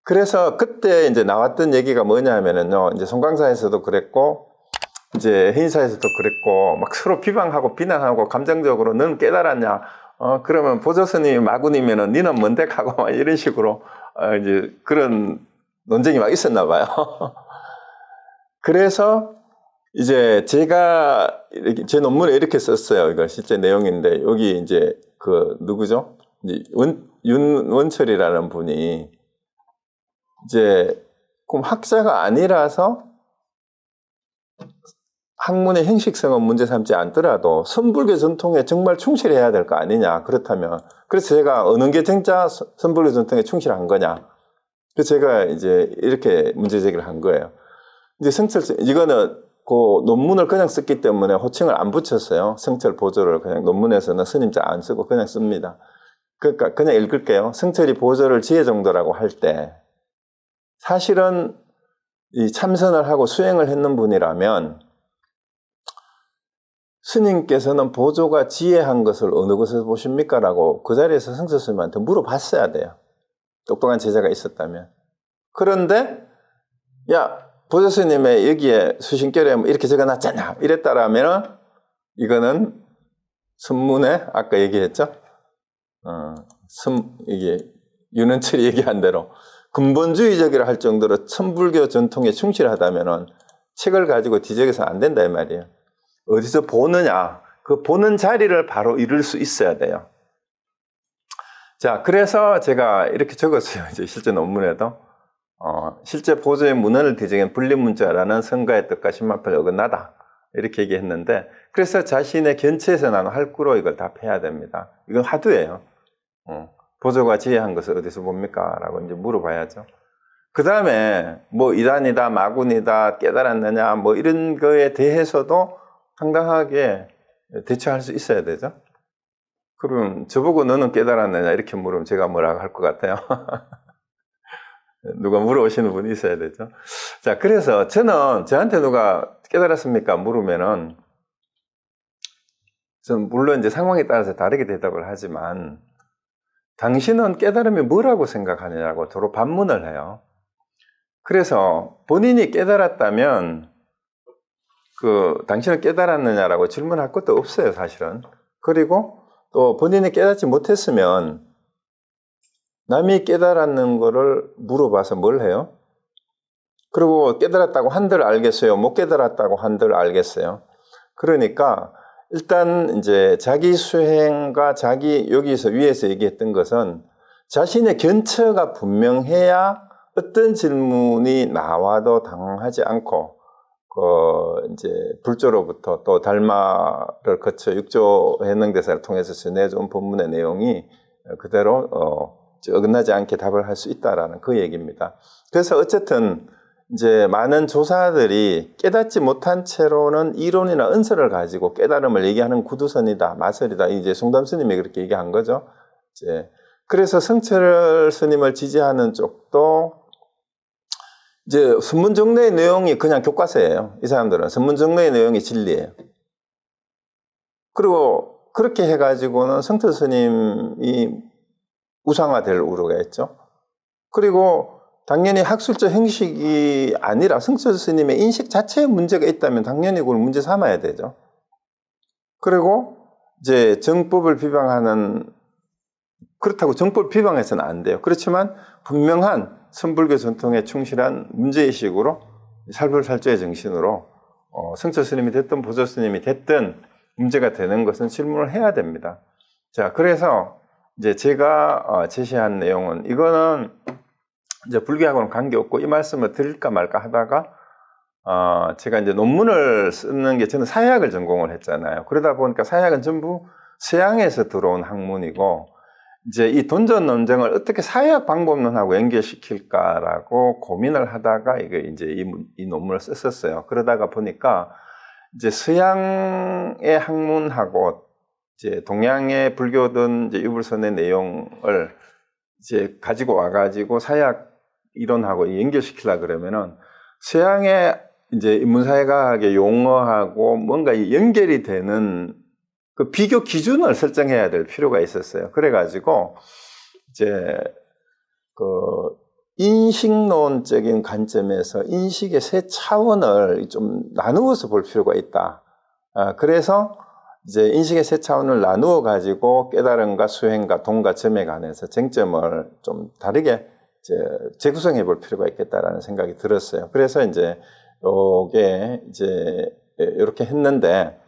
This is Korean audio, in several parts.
그래서 그때 이제 나왔던 얘기가 뭐냐면은요, 이제 송강사에서도 그랬고, 이제 해인사에서도 그랬고, 막 서로 비방하고 비난하고 감정적으로 너는 깨달았냐? 그러면 보조스님이 마군이면은 니는 뭔데? 하고 막 이런 식으로, 이제 그런 논쟁이 막 있었나 봐요. 그래서 이제 제가 이렇게 제 논문에 이렇게 썼어요. 이거 실제 내용인데, 여기 이제 그 누구죠? 이제 윤원철이라는 분이 이제 그럼 학자가 아니라서 학문의 형식성은 문제 삼지 않더라도 선불교 전통에 정말 충실해야 될 거 아니냐. 그렇다면 그래서 제가 어느 게 진짜 선불교 전통에 충실한 거냐. 그래서 제가 이제 이렇게 문제 제기를 한 거예요. 이제 성철 이거는 그 논문을 그냥 썼기 때문에 호칭을 안 붙였어요. 성철 보조를 그냥 논문에서는 스님자 안 쓰고 그냥 씁니다. 그러니까 그냥 읽을게요. 성철이 보조를 지혜 정도라고 할 때 사실은 이 참선을 하고 수행을 했는 분이라면 스님께서는 보조가 지혜한 것을 어느 곳에서 보십니까? 라고 그 자리에서 성철 스님한테 물어봤어야 돼요. 똑똑한 제자가 있었다면. 그런데 야 보조 스님의 여기에 수신결에 이렇게 적어놨잖아 이랬다라면은 이거는 선문에 아까 얘기했죠? 이게 윤은철이 얘기한 대로 근본주의적이라 할 정도로 천불교 전통에 충실하다면은 책을 가지고 뒤적여서 안 된다 이 말이에요. 어디서 보느냐? 그 보는 자리를 바로 이룰 수 있어야 돼요. 자, 그래서 제가 이렇게 적었어요. 이제 실제 논문에도 실제 보조의 문헌을 뒤적인 분리문자라는 성가의 뜻과 신마표에 어긋나다 이렇게 얘기했는데 그래서 자신의 견체에서 나는 할구로 이걸 답해야 됩니다. 이건 화두예요. 보조가 지혜한 것을 어디서 봅니까? 라고 이제 물어봐야죠. 그 다음에 뭐 이단이다, 마군이다, 깨달았느냐, 뭐 이런 거에 대해서도 당당하게 대처할 수 있어야 되죠. 그럼 저보고 너는 깨달았느냐 이렇게 물으면 제가 뭐라고 할 것 같아요. 누가 물어오시는 분이 있어야 되죠. 자, 그래서 저는 저한테 누가 깨달았습니까? 물으면은 저는 물론 이제 상황에 따라서 다르게 대답을 하지만 당신은 깨달음이 뭐라고 생각하느냐고 서로 반문을 해요. 그래서 본인이 깨달았다면 당신은 깨달았느냐라고 질문할 것도 없어요, 사실은. 그리고 또 본인이 깨닫지 못했으면 남이 깨달았는 거를 물어봐서 뭘 해요? 그리고 깨달았다고 한들 알겠어요? 못 깨달았다고 한들 알겠어요? 그러니까 일단 이제 자기 수행과 여기서 위에서 얘기했던 것은 자신의 견처가 분명해야 어떤 질문이 나와도 당황하지 않고 이제 불조로부터 또 달마를 거쳐 육조 해능대사를 통해서 전해준 본문의 내용이 그대로 어긋나지 않게 답을 할 수 있다라는 그 얘기입니다. 그래서 어쨌든 이제 많은 조사들이 깨닫지 못한 채로는 이론이나 은설을 가지고 깨달음을 얘기하는 구두선이다, 마설이다. 이제 송담 스님이 그렇게 얘기한 거죠. 이제 그래서 성철 스님을 지지하는 쪽도 이제 선문정례의 내용이 그냥 교과서예요. 이 사람들은 선문정례의 내용이 진리예요. 그리고 그렇게 해가지고는 성철 스님이 우상화될 우려가 있죠. 그리고 당연히 학술적 형식이 아니라 성철 스님의 인식 자체에 문제가 있다면 당연히 그걸 문제 삼아야 되죠. 그리고 이제 정법을 비방하는 그렇다고 정법을 비방해서는 안 돼요. 그렇지만 분명한 선불교 전통에 충실한 문제의식으로 살불살조의 정신으로 성철 스님이 됐든 보조 스님이 됐든 문제가 되는 것은 질문을 해야 됩니다. 자, 그래서 이제 제가 제시한 내용은 이거는 이제 불교하고는 관계없고 이 말씀을 드릴까 말까 하다가 제가 이제 논문을 쓰는 게 저는 사회학을 전공을 했잖아요. 그러다 보니까 사회학은 전부 서양에서 들어온 학문이고 이제 이 돈전 논쟁을 어떻게 사회학 방법론하고 연결시킬까라고 고민을 하다가 이제 이 논문을 썼었어요. 그러다가 보니까 이제 서양의 학문하고 이제 동양의 불교든 이제 유불선의 내용을 이제 가지고 와가지고 사회학 이론하고 연결시키려 그러면은 서양의 이제 인문사회과학의 용어하고 뭔가 연결이 되는 그 비교 기준을 설정해야 될 필요가 있었어요. 그래가지고 이제 인식론적인 관점에서 인식의 세 차원을 좀 나누어서 볼 필요가 있다. 그래서 이제 인식의 세 차원을 나누어 가지고 깨달음과 수행과 동과 점에 관해서 쟁점을 좀 다르게 이제 재구성해 볼 필요가 있겠다라는 생각이 들었어요. 그래서 이제 요게 이제 이렇게 했는데,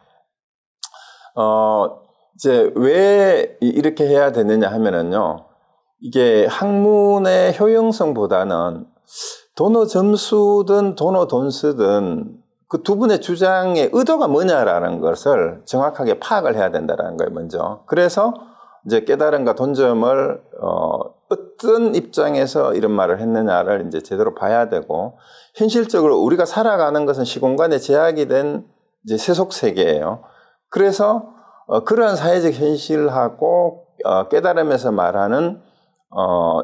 이제 왜 이렇게 해야 되느냐 하면은요, 이게 학문의 효용성보다는 도노 점수든 도노 돈수든 그 두 분의 주장의 의도가 뭐냐라는 것을 정확하게 파악을 해야 된다는 거예요, 먼저. 그래서 이제 깨달음과 돈점을 어떤 입장에서 이런 말을 했느냐를 이제 제대로 봐야 되고, 현실적으로 우리가 살아가는 것은 시공간에 제약이 된 이제 세속 세계예요. 그래서 그러한 사회적 현실하고 깨달음에서 말하는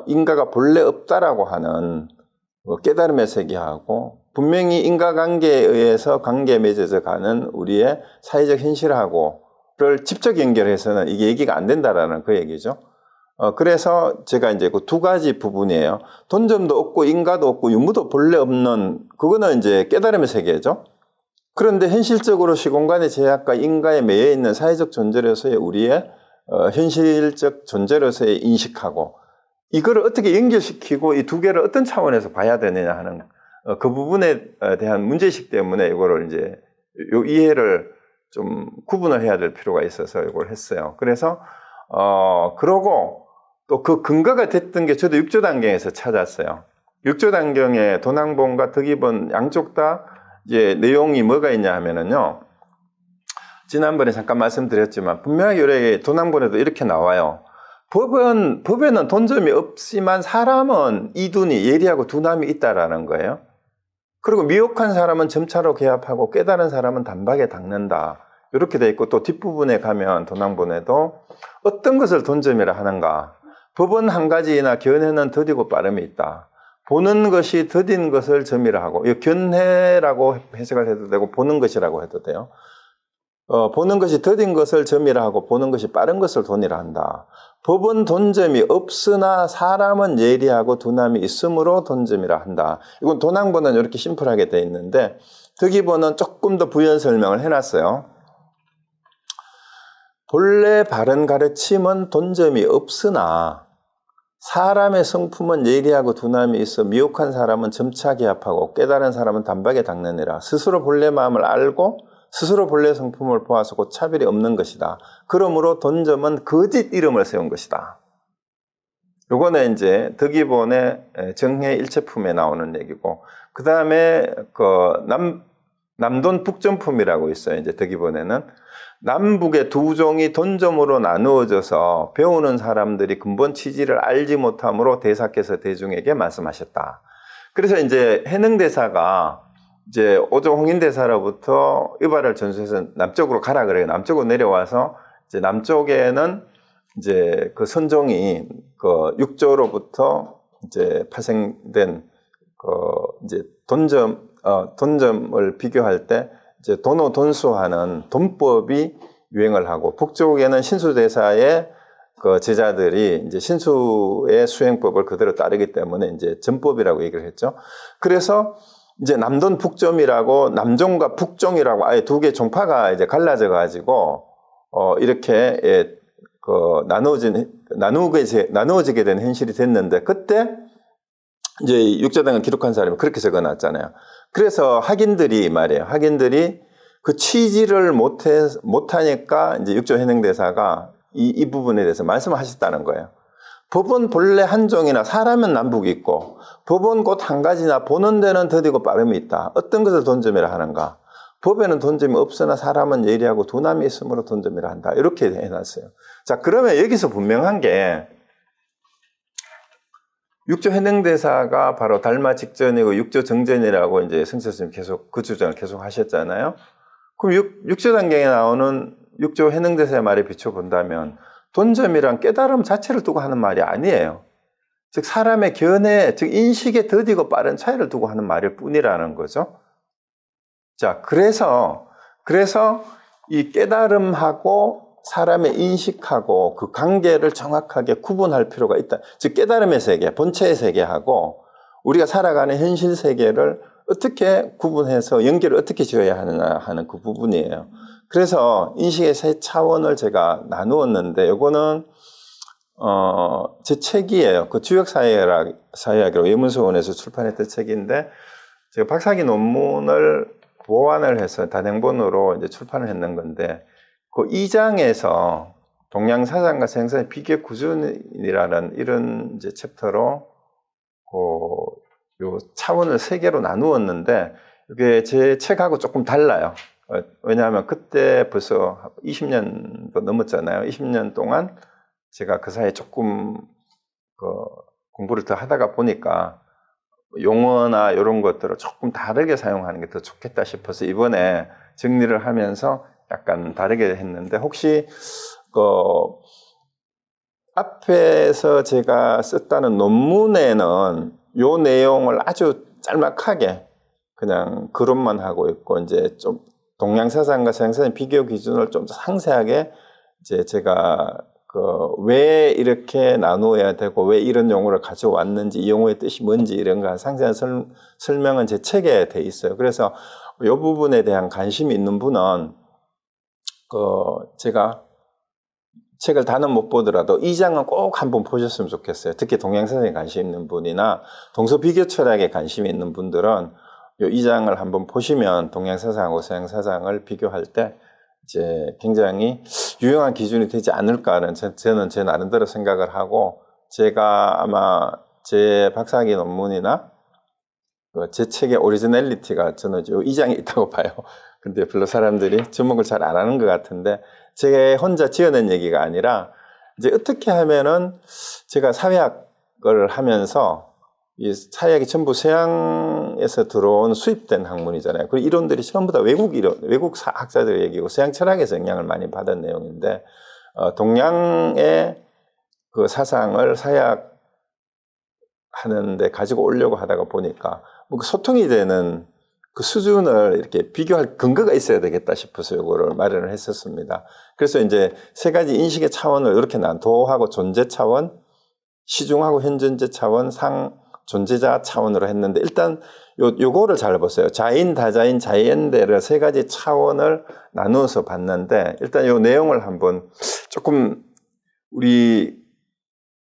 인과가 본래 없다라고 하는 깨달음의 세계하고, 분명히 인과관계에 의해서 관계에 맺어져 가는 우리의 사회적 현실하고를 직접 연결해서는 이게 얘기가 안 된다라는 그 얘기죠. 그래서 제가 이제 그 두 가지 부분이에요. 돈점도 없고 인과도 없고 유무도 본래 없는, 그거는 이제 깨달음의 세계죠. 그런데 현실적으로 시공간의 제약과 인과에 매여 있는 사회적 존재로서의 우리의 현실적 존재로서의 인식하고, 이거를 어떻게 연결시키고 이 두 개를 어떤 차원에서 봐야 되느냐 하는 그 부분에 대한 문제의식 때문에 이거를 이제 요 이해를 좀 구분을 해야 될 필요가 있어서 이걸 했어요. 그래서 그러고 또 그 근거가 됐던 게 저도 육조단경에서 찾았어요. 육조단경에 도낭본과 득이본 양쪽 다 이제 내용이 뭐가 있냐 하면은요, 지난번에 잠깐 말씀드렸지만 분명히 요래 도낭본에도 이렇게 나와요. 법에는 돈점이 없지만 사람은 이둔이, 예리하고 두남이 있다라는 거예요. 그리고 미혹한 사람은 점차로 개합하고 깨달은 사람은 단박에 닦는다. 이렇게 돼 있고, 또 뒷부분에 가면 도낭본에도 어떤 것을 돈점이라 하는가. 법은 한 가지이나 견해는 더디고 빠름이 있다. 보는 것이 더딘 것을 점이라 하고, 견해라고 해석을 해도 되고 보는 것이라고 해도 돼요. 보는 것이 더딘 것을 점이라 하고 보는 것이 빠른 것을 돈이라 한다. 법은 돈점이 없으나 사람은 예리하고 두남이 있으므로 돈점이라 한다. 이건 도낭본은 이렇게 심플하게 돼 있는데, 득이본은 조금 더 부연 설명을 해놨어요. 본래 바른 가르침은 돈점이 없으나 사람의 성품은 예리하고 두남이 있어 미혹한 사람은 점차 개합하고 깨달은 사람은 단박에 닦느니라. 스스로 본래 마음을 알고 스스로 본래 성품을 보아서 곧 차별이 없는 것이다. 그러므로 돈점은 거짓 이름을 세운 것이다. 요거는 이제 득이본의 정해 일체품에 나오는 얘기고, 그 다음에 남돈 북점품이라고 있어요. 이제 득이본에는 남북의 두 종이 돈점으로 나누어져서 배우는 사람들이 근본 취지를 알지 못함으로 대사께서 대중에게 말씀하셨다. 그래서 이제 해능대사가 이제 오조 홍인대사로부터 의발을 전수해서 남쪽으로 가라 그래요. 남쪽으로 내려와서 이제 남쪽에는 이제 그 선종이 그 육조로부터 이제 파생된 이제 돈점을 비교할 때 이제 돈오 돈수하는 돈법이 유행을 하고, 북쪽에는 신수대사의 그 제자들이 이제 신수의 수행법을 그대로 따르기 때문에 이제 전법이라고 얘기를 했죠. 그래서 이제 남돈 북점이라고 남종과 북종이라고 아예 두 개 종파가 이제 갈라져 가지고 이렇게 나누어지게 된 현실이 됐는데, 그때 이제 육조당을 기록한 사람이 그렇게 적어놨잖아요. 그래서 학인들이 그 취지를 못하니까 이제 육조해능대사가 이 부분에 대해서 말씀을 하셨다는 거예요. 법은 본래 한 종이나 사람은 남북이 있고, 법은 곧 한 가지나 보는 데는 더디고 빠름이 있다. 어떤 것을 돈점이라 하는가? 법에는 돈점이 없으나 사람은 예리하고 두남이 있으므로 돈점이라 한다. 이렇게 해놨어요. 자, 그러면 여기서 분명한 게, 육조 해능대사가 바로 달마 직전이고 육조 정전이라고 이제 성철스님 계속 그 주장을 계속 하셨잖아요. 그럼 육조단경에 나오는 육조 해능대사의 말에 비춰본다면 돈점이란 깨달음 자체를 두고 하는 말이 아니에요. 즉 사람의 견해, 즉 인식의 더디고 빠른 차이를 두고 하는 말일 뿐이라는 거죠. 자, 그래서 이 깨달음하고 사람의 인식하고 그 관계를 정확하게 구분할 필요가 있다. 즉 깨달음의 세계, 본체의 세계하고 우리가 살아가는 현실 세계를 어떻게 구분해서 연결을 어떻게 지어야 하느냐 하는 그 부분이에요. 그래서 인식의 세 차원을 제가 나누었는데 요거는 제 책이에요. 그 주역사회학이라고 외문서원에서 출판했던 책인데 제가 박사학위 논문을 보완을 해서 단행본으로 이제 출판을 했는 건데 그 2장에서 동양사상과 생산의 비교 구준이라는 이런 이제 챕터로 요 차원을 세 개로 나누었는데 이게 제 책하고 조금 달라요. 왜냐하면 그때 벌써 20년도 넘었잖아요. 20년 동안 제가 그 사이에 조금 공부를 더 하다가 보니까 용어나 이런 것들을 조금 다르게 사용하는 게 더 좋겠다 싶어서 이번에 정리를 하면서 약간 다르게 했는데 혹시 앞에서 제가 썼다는 논문에는 요 내용을 아주 짤막하게 그냥 그룹만 하고 있고 이제 좀 동양사상과 생산의 비교 기준을 좀 상세하게 이제 제가 왜 이렇게 나누어야 되고 왜 이런 용어를 가져왔는지 이 용어의 뜻이 뭔지 이런 거 상세한 설명은 제 책에 돼 있어요. 그래서 이 부분에 대한 관심이 있는 분은 제가 책을 다는 못 보더라도 이 장은 꼭 한번 보셨으면 좋겠어요. 특히 동양사상에 관심 있는 분이나 동서비교 철학에 관심이 있는 분들은 이 장을 한번 보시면 동양사상하고 서양사상을 비교할 때 이제 굉장히 유용한 기준이 되지 않을까는 저는 제 나름대로 생각을 하고 제가 아마 제 박사학위 논문이나 제 책의 오리지널리티가 저는 이 장에 있다고 봐요. 근데 별로 사람들이 주목을 잘 안 하는 것 같은데 제가 혼자 지어낸 얘기가 아니라 이제 어떻게 하면은 제가 사회학을 하면서 이 사회학이 전부 서양에서 들어온 수입된 학문이잖아요. 그리고 이론들이 전부 다 외국 학자들의 얘기고 서양 철학에서 영향을 많이 받은 내용인데 동양의 그 사상을 사회학 하는데 가지고 오려고 하다가 보니까 뭐 소통이 되는 그 수준을 이렇게 비교할 근거가 있어야 되겠다 싶어서 이거를 마련을 했었습니다. 그래서 이제 세 가지 인식의 차원을 이렇게 도하고 존재 차원, 시중하고 현존재 차원, 존재자 차원으로 했는데 일단 요거를 잘 보세요. 자인, 다자인, 자연대를 세 가지 차원을 나누어서 봤는데 일단 요 내용을 한번 조금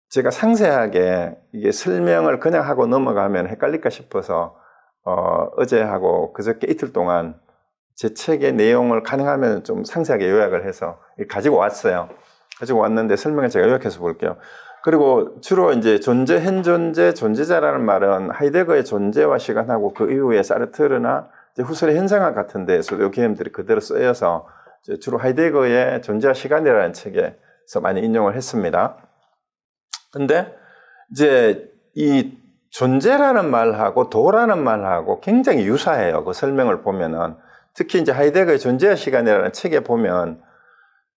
제가 상세하게 이게 설명을 그냥 하고 넘어가면 헷갈릴까 싶어서 어제하고 그저께 이틀 동안 제 책의 내용을 가능하면 좀 상세하게 요약을 해서 가지고 왔어요. 가지고 왔는데 설명을 제가 요약해서 볼게요. 그리고 주로 이제 존재, 현존재, 존재자라는 말은 하이데거의 존재와 시간하고 그 이후에 사르트르나 후설의 현상학 같은 데에서도 이 개념들이 그대로 쓰여서 주로 하이데거의 존재와 시간이라는 책에서 많이 인용을 했습니다. 근데 이제 이 존재라는 말하고 도라는 말하고 굉장히 유사해요. 그 설명을 보면은 특히 이제 하이데거의 존재와 시간이라는 책에 보면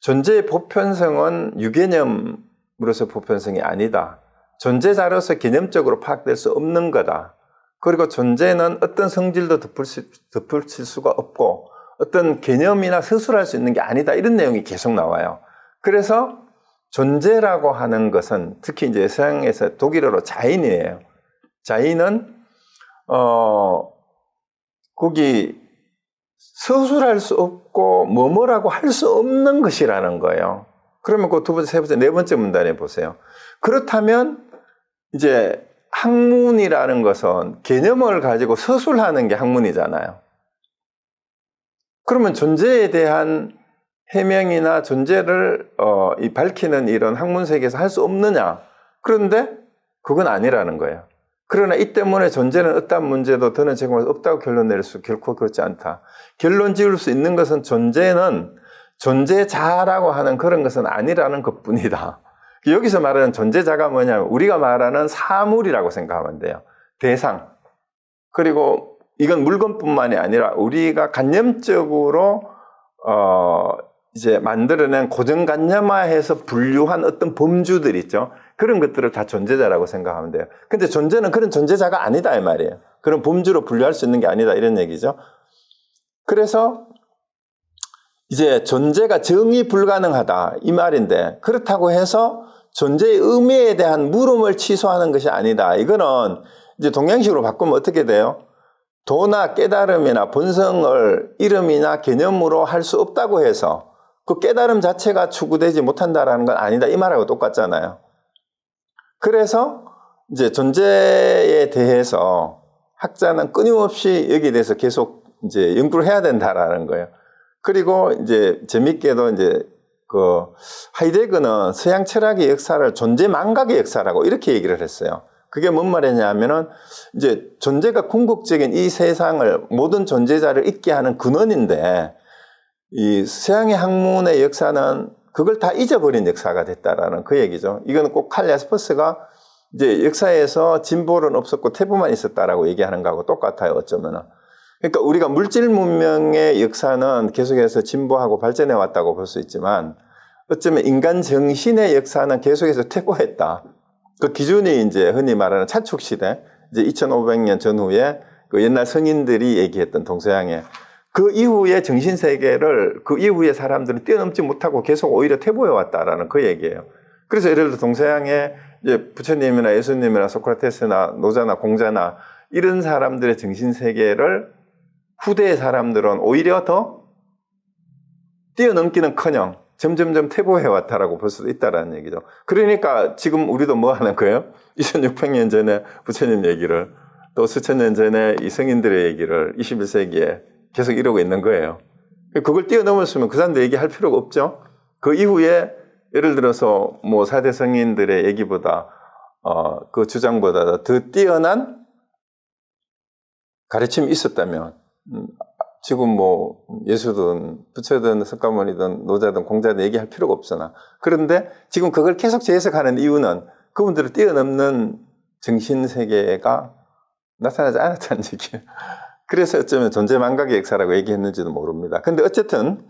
존재의 보편성은 유개념으로서 보편성이 아니다. 존재자로서 개념적으로 파악될 수 없는 거다. 그리고 존재는 어떤 성질도 덧붙일 수가 없고 어떤 개념이나 서술할 수 있는 게 아니다. 이런 내용이 계속 나와요. 그래서 존재라고 하는 것은 특히 이제 서양에서 독일어로 자인이에요. 자인은 거기 서술할 수 없고 뭐뭐라고 할 수 없는 것이라는 거예요. 그러면 그 두 번째, 세 번째, 네 번째 문단에 보세요. 그렇다면 이제 학문이라는 것은 개념을 가지고 서술하는 게 학문이잖아요. 그러면 존재에 대한 해명이나 존재를 밝히는 이런 학문 세계에서 할 수 없느냐? 그런데 그건 아니라는 거예요. 그러나 이 때문에 존재는 어떠한 문제도 더는 제공할 수 없다고 결론 내릴 수 결코 그렇지 않다. 결론 지을 수 있는 것은 존재는 존재자라고 하는 그런 것은 아니라는 것뿐이다. 여기서 말하는 존재자가 뭐냐면 우리가 말하는 사물이라고 생각하면 돼요. 대상. 그리고 이건 물건뿐만이 아니라 우리가 간념적으로 이제 만들어낸 고정관념화해서 분류한 어떤 범주들 있죠. 그런 것들을 다 존재자라고 생각하면 돼요. 근데 존재는 그런 존재자가 아니다 이 말이에요. 그런 범주로 분류할 수 있는 게 아니다 이런 얘기죠. 그래서 이제 존재가 정의 불가능하다 이 말인데 그렇다고 해서 존재의 의미에 대한 물음을 취소하는 것이 아니다. 이거는 이제 동양식으로 바꾸면 어떻게 돼요? 도나 깨달음이나 본성을 이름이나 개념으로 할 수 없다고 해서 그 깨달음 자체가 추구되지 못한다라는 건 아니다. 이 말하고 똑같잖아요. 그래서 이제 존재에 대해서 학자는 끊임없이 여기에 대해서 계속 이제 연구를 해야 된다라는 거예요. 그리고 이제 재밌게도 이제 그 하이데거는 서양 철학의 역사를 존재 망각의 역사라고 이렇게 얘기를 했어요. 그게 뭔 말이냐면은 이제 존재가 궁극적인 이 세상을 모든 존재자를 있게 하는 근원인데 이 서양의 학문의 역사는 그걸 다 잊어버린 역사가 됐다라는 그 얘기죠. 이거는 꼭 칼 야스퍼스가 이제 역사에서 진보는 없었고 태보만 있었다라고 얘기하는 거하고 똑같아요. 어쩌면은. 그러니까 우리가 물질 문명의 역사는 계속해서 진보하고 발전해 왔다고 볼 수 있지만 어쩌면 인간 정신의 역사는 계속해서 퇴보했다. 그 기준이 이제 흔히 말하는 차축 시대, 이제 2500년 전후에 그 옛날 성인들이 얘기했던 동서양의 그 이후의 정신 세계를 그 이후의 사람들은 뛰어넘지 못하고 계속 오히려 퇴보해 왔다라는 그 얘기예요. 그래서 예를 들어 동서양의 이제 부처님이나 예수님이나 소크라테스나 노자나 공자나 이런 사람들의 정신 세계를 후대의 사람들은 오히려 더 뛰어넘기는커녕 점점점 퇴보해 왔다라고 볼 수도 있다라는 얘기죠. 그러니까 지금 우리도 뭐 하는 거예요? 2600년 전에 부처님 얘기를 또 수천 년 전에 이 성인들의 얘기를 21세기에 계속 이러고 있는 거예요. 그걸 뛰어넘었으면 그 사람들 얘기할 필요가 없죠. 그 이후에 예를 들어서 뭐 4대 성인들의 얘기보다 그 주장보다 더 뛰어난 가르침이 있었다면 지금 뭐 예수든 부처든 석가모니든 노자든 공자든 얘기할 필요가 없으나 그런데 지금 그걸 계속 재해석하는 이유는 그분들을 뛰어넘는 정신세계가 나타나지 않았다는 얘기예요. 그래서 어쩌면 존재망각의 역사라고 얘기했는지도 모릅니다. 근데 어쨌든